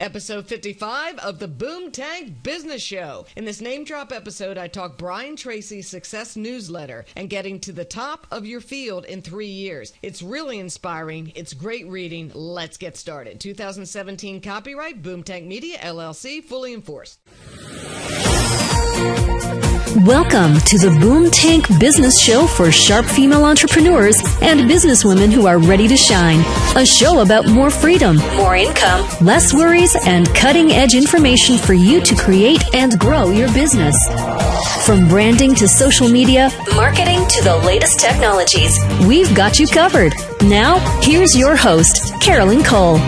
Episode 55 of the Boom Tank Business Show. In this name drop episode, I talk Brian Tracy's success newsletter and getting to the top of your field in 3 years. It's really inspiring. It's great reading. Let's get started. 2017 copyright, Boom Tank Media, LLC, fully enforced. Welcome to the Boom Tank Business Show for sharp female entrepreneurs and businesswomen who are ready to shine. A show about more freedom, more income, less worries, and cutting-edge information for you to create and grow your business. From branding to social media, marketing to the latest technologies, we've got you covered. Now, here's your host, Carolyn Cole.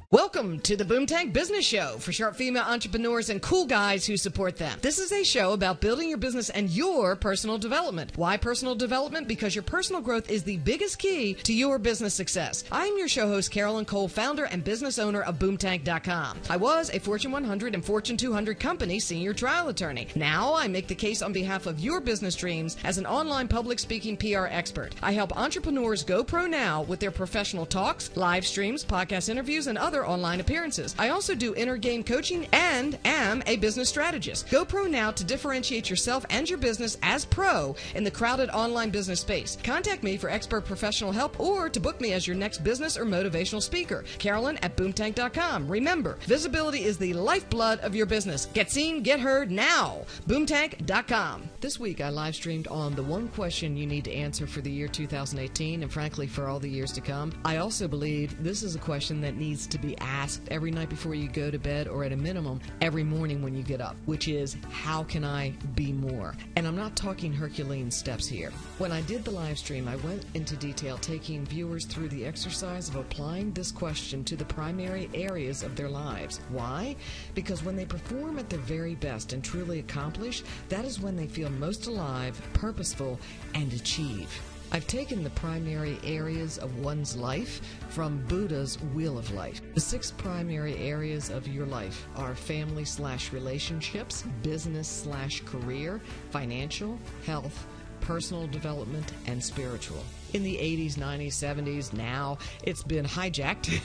Welcome to the Boom Tank Business Show for sharp female entrepreneurs and cool guys who support them. This is a show about building your business and your personal development. Why personal development? Because your personal growth is the biggest key to your business success. I'm your show host, Carolyn Cole, founder and business owner of BoomTank.com. I was a Fortune 100 and Fortune 200 company senior trial attorney. Now I make the case on behalf of your business dreams as an online public speaking PR expert. I help entrepreneurs go pro now with their professional talks, live streams, podcast interviews, and other online appearances. I also do inner game coaching and am a business strategist. Go pro now to differentiate yourself and your business as pro in the crowded online business space. Contact me for expert professional help or to book me as your next business or motivational speaker. Carolyn at BoomTank.com. Remember, visibility is the lifeblood of your business. Get seen, get heard now. BoomTank.com. This week I live streamed on the one question you need to answer for the year 2018 and frankly for all the years to come. I also believe this is a question that needs to be asked every night before you go to bed or at a minimum every morning when you get up, which is, how can I be more? And I'm not talking Herculean steps here. When I did the live stream, I went into detail taking viewers through the exercise of applying this question to the primary areas of their lives. Why? Because when they perform at their very best and truly accomplish, that is when they feel most alive, purposeful, and achieve. I've taken the primary areas of one's life from Buddha's Wheel of Life. The 6 primary areas of your life are family/relationships, business/career, financial, health, personal development, and spiritual. In the 80s, 90s, 70s, now it's been hijacked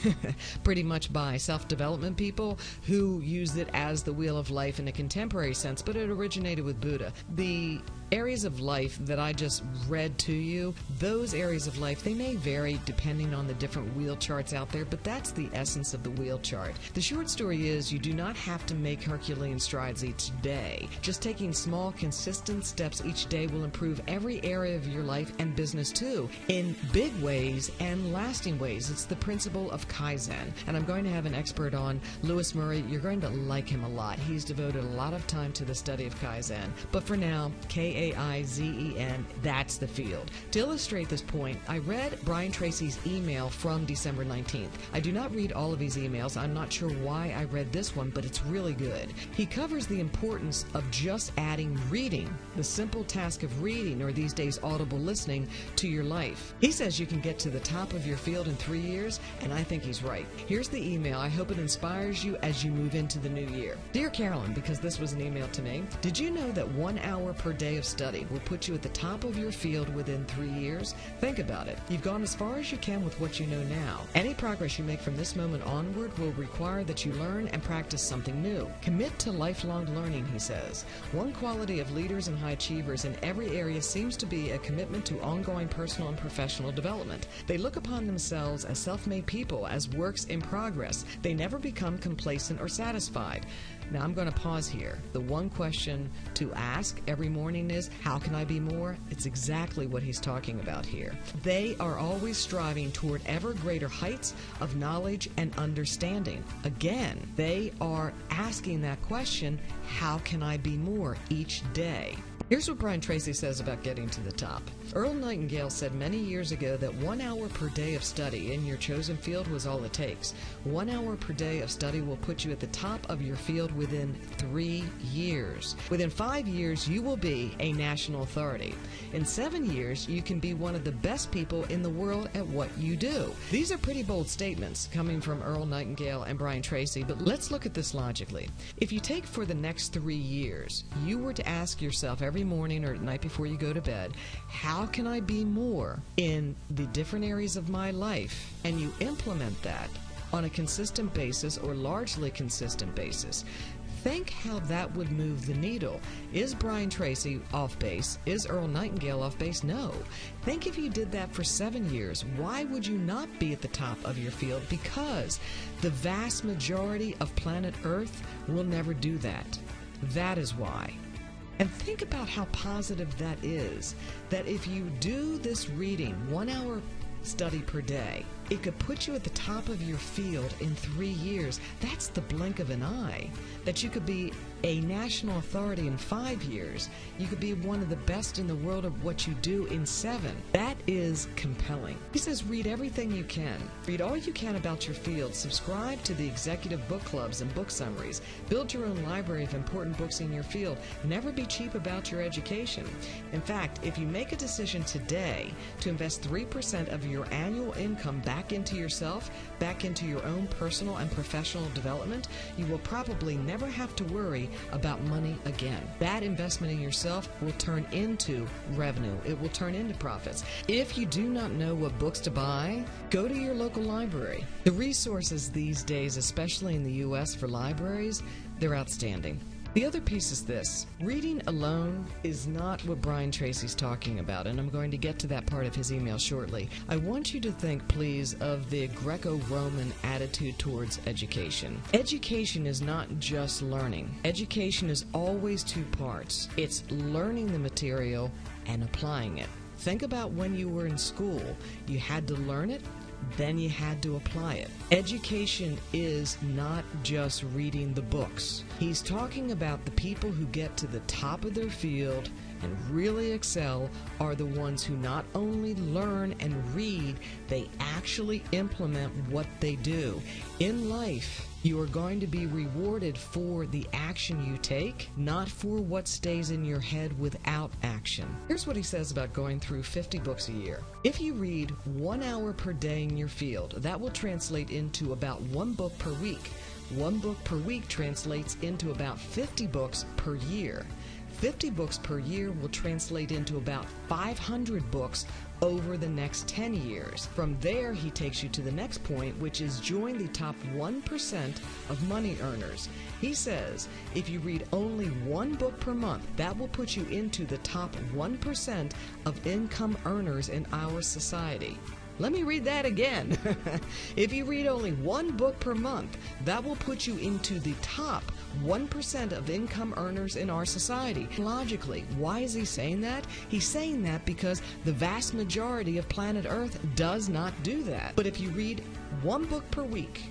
pretty much by self-development people who use it as the Wheel of Life in a contemporary sense, but it originated with Buddha. The areas of life that I just read to you, those areas of life, they may vary depending on the different wheel charts out there, but that's the essence of the wheel chart. The short story is you do not have to make Herculean strides each day. Just taking small, consistent steps each day will improve every area of your life and business too, in big ways and lasting ways. It's the principle of Kaizen. And I'm going to have an expert on, Lewis Murray. You're going to like him a lot. He's devoted a lot of time to the study of Kaizen. But for now, Kaizen, that's the field. To illustrate this point, I read Brian Tracy's email from December 19th. I do not read all of his emails. I'm not sure why I read this one, but it's really good. He covers the importance of just adding reading, the simple task of reading, or these days audible listening, to your life. He says you can get to the top of your field in 3 years, and I think he's right. Here's the email. I hope it inspires you as you move into the new year. Dear Carolyn, because this was an email to me, did you know that 1 hour per day of study will put you at the top of your field within 3 years? Think about it. You've gone as far as you can with what you know now. Any progress you make from this moment onward will require that you learn and practice something new. Commit to lifelong learning, he says. One quality of leaders and high achievers in every area seems to be a commitment to ongoing personal and professional development. They look upon themselves as self-made people, as works in progress. They never become complacent or satisfied. Now, I'm going to pause here. The one question to ask every morning is, how can I be more? It's exactly what he's talking about here. They are always striving toward ever greater heights of knowledge and understanding. Again, they are asking that question, how can I be more each day? Here's what Brian Tracy says about getting to the top. Earl Nightingale said many years ago that 1 hour per day of study in your chosen field was all it takes. 1 hour per day of study will put you at the top of your field within 3 years. Within 5 years, you will be a national authority. In 7 years, you can be one of the best people in the world at what you do. These are pretty bold statements coming from Earl Nightingale and Brian Tracy, but let's look at this logically. If you take for the next 3 years, you were to ask yourself every every morning or at night before you go to bed, how can I be more in the different areas of my life? And you implement that on a consistent basis or largely consistent basis. Think how that would move the needle. Is Brian Tracy off base? Is Earl Nightingale off base? No. Think if you did that for 7 years, why would you not be at the top of your field? Because the vast majority of planet Earth will never do that. That is why. And think about how positive that is, that if you do this reading, 1 hour study per day, it could put you at the top of your field in 3 years. That's the blink of an eye. That you could be a national authority in 5 years. You could be one of the best in the world of what you do in 7. That is compelling. He says read everything you can. Read all you can about your field. Subscribe to the executive book clubs and book summaries. Build your own library of important books in your field. Never be cheap about your education. In fact, if you make a decision today to invest 3% of your annual income back into yourself, back into your own personal and professional development, you will probably never have to worry about money again. That investment in yourself will turn into revenue. It will turn into profits. If you do not know what books to buy, go to your local library. The resources these days, especially in the U.S. for libraries, they're outstanding. The other piece is this. Reading alone is not what Brian Tracy's talking about, and I'm going to get to that part of his email shortly. I want you to think, please, of the Greco-Roman attitude towards education. Education is not just learning. Education is always 2 parts. It's learning the material and applying it. Think about when you were in school. You had to learn it, then you had to apply it. Education is not just reading the books. He's talking about the people who get to the top of their field and really excel are the ones who not only learn and read, they actually implement what they do. In life, you are going to be rewarded for the action you take, not for what stays in your head without action. Here's what he says about going through 50 books a year. If you read 1 hour per day in your field, that will translate into about 1 book per week. 1 book per week translates into about 50 books per year. 50 books per year will translate into about 500 books over the next 10 years. From there, he takes you to the next point, which is join the top 1% of money earners. He says if you read only 1 book per month, that will put you into the top 1% of income earners in our society. Let me read that again. If you read only 1 book per month, that will put you into the top 1% of income earners in our society. Logically, why is he saying that? He's saying that because the vast majority of planet Earth does not do that. But if you read 1 book per week,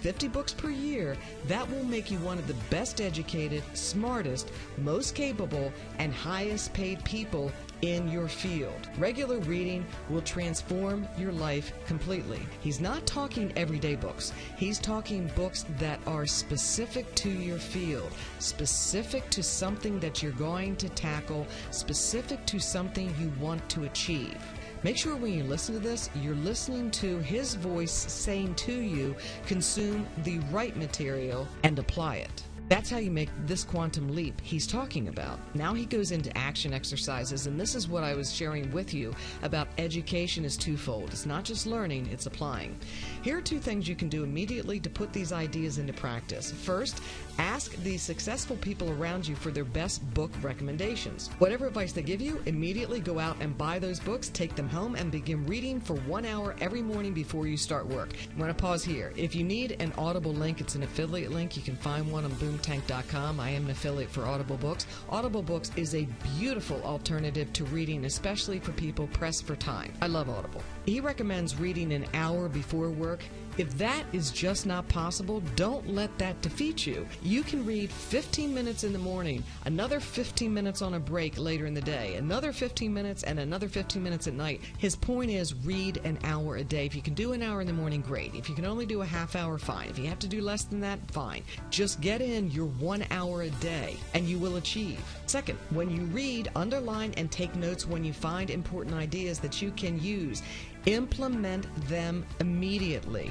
50 books per year, that will make you one of the best educated, smartest, most capable, and highest paid people in your field. Regular reading will transform your life completely. He's not talking everyday books. He's talking books that are specific to your field, specific to something that you're going to tackle, specific to something you want to achieve. Make sure when you listen to this, you're listening to his voice saying to you, consume the right material and apply it. That's how you make this quantum leap he's talking about. Now he goes into action exercises, and this is what I was sharing with you about education is twofold. It's not just learning, it's applying. Here are 2 things you can do immediately to put these ideas into practice. First, ask the successful people around you for their best book recommendations. Whatever advice they give you, immediately go out and buy those books, take them home, and begin reading for 1 hour every morning before you start work. I'm going to pause here. If you need an Audible link, it's an affiliate link. You can find one on boomtank.com. I am an affiliate for Audible Books. Audible Books is a beautiful alternative to reading, especially for people pressed for time. I love Audible. He recommends reading an hour before work. If that is just not possible, don't let that defeat you. You can read 15 minutes in the morning, another 15 minutes on a break later in the day, another 15 minutes, and another 15 minutes at night. His point is read an hour a day. If you can do an hour in the morning, great. If you can only do a half hour, fine. If you have to do less than that, fine. Just get in your 1 hour a day, and you will achieve. Second, when you read, underline and take notes when you find important ideas that you can use. Implement them immediately.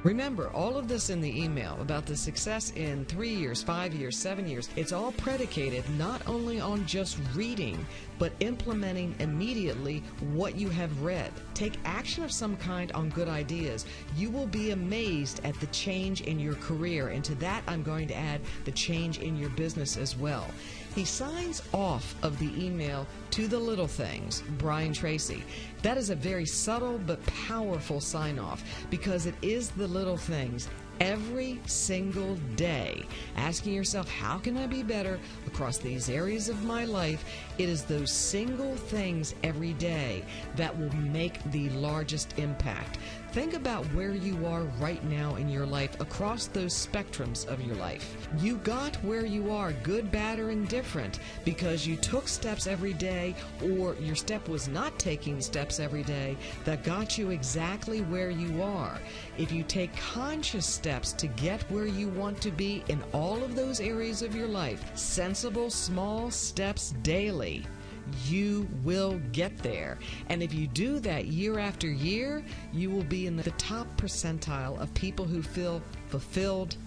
Remember, all of this in the email about the success in 3 years, 5 years, 7 years, it's all predicated not only on just reading, but implementing immediately what you have read. Take action of some kind on good ideas. You will be amazed at the change in your career. And to that, I'm going to add the change in your business as well. He signs off of the email to the little things, Brian Tracy. That is a very subtle but powerful sign off because it is the little things every single day, asking yourself, how can I be better across these areas of my life? It is those single things every day that will make the largest impact. Think about where you are right now in your life across those spectrums of your life. You got where you are, good, bad, or indifferent, because you took steps every day, or your step was not taking steps every day that got you exactly where you are. If you take conscious steps to get where you want to be in all of those areas of your life, sensible, small steps daily, you will get there. And if you do that year after year, you will be in the top percentile of people who feel fulfilled,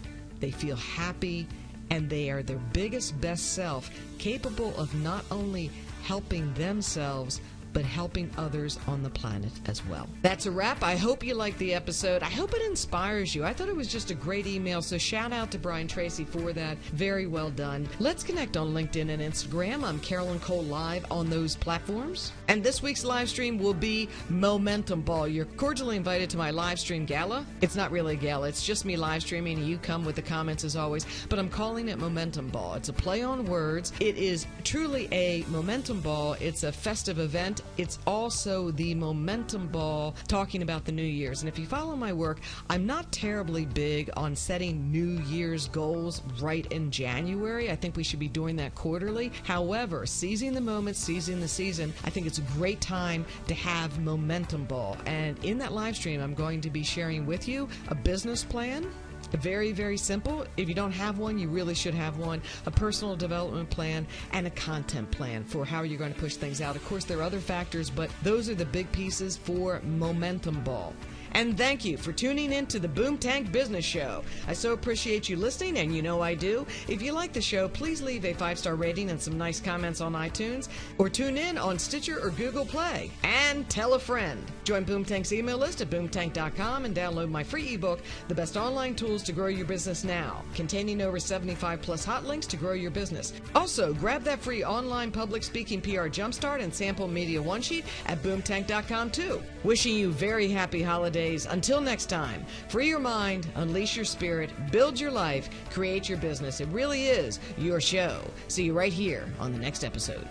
they feel happy, and they are their biggest, best self, capable of not only helping themselves, but helping others on the planet as well. That's a wrap. I hope you liked the episode. I hope it inspires you. I thought it was just a great email, so shout out to Brian Tracy for that. Very well done. Let's connect on LinkedIn and Instagram. I'm Carolyn Cole live on those platforms. And this week's live stream will be Momentum Ball. You're cordially invited to my live stream gala. It's not really a gala. It's just me live streaming, and you come with the comments as always. But I'm calling it Momentum Ball. It's a play on words. It is truly a Momentum Ball. It's a festive event. It's also the Momentum Ball talking about the New Year's. And if you follow my work, I'm not terribly big on setting New Year's goals right in January. I think we should be doing that quarterly. However, seizing the moment, seizing the season, I think it's a great time to have Momentum Ball. And in that live stream, I'm going to be sharing with you a business plan. Very, very simple. If you don't have one, you really should have one. A personal development plan and a content plan for how you're going to push things out. Of course, there are other factors, but those are the big pieces for Momentum Ball. And thank you for tuning in to the Boom Tank Business Show. I so appreciate you listening, and you know I do. If you like the show, please leave a 5-star rating and some nice comments on iTunes, or tune in on Stitcher or Google Play. And tell a friend. Join Boom Tank's email list at boomtank.com and download my free ebook, The Best Online Tools to Grow Your Business Now, containing over 75 plus hot links to grow your business. Also, grab that free online public speaking PR jumpstart and sample media one sheet at boomtank.com too. Wishing you very happy holidays. Until next time, free your mind, unleash your spirit, build your life, create your business. It really is your show. See you right here on the next episode.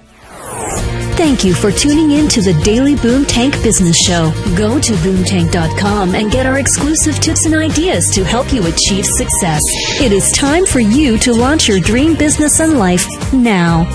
Thank you for tuning in to the Daily Boom Tank Business Show. Go to boomtank.com and get our exclusive tips and ideas to help you achieve success. It is time for you to launch your dream business and life now.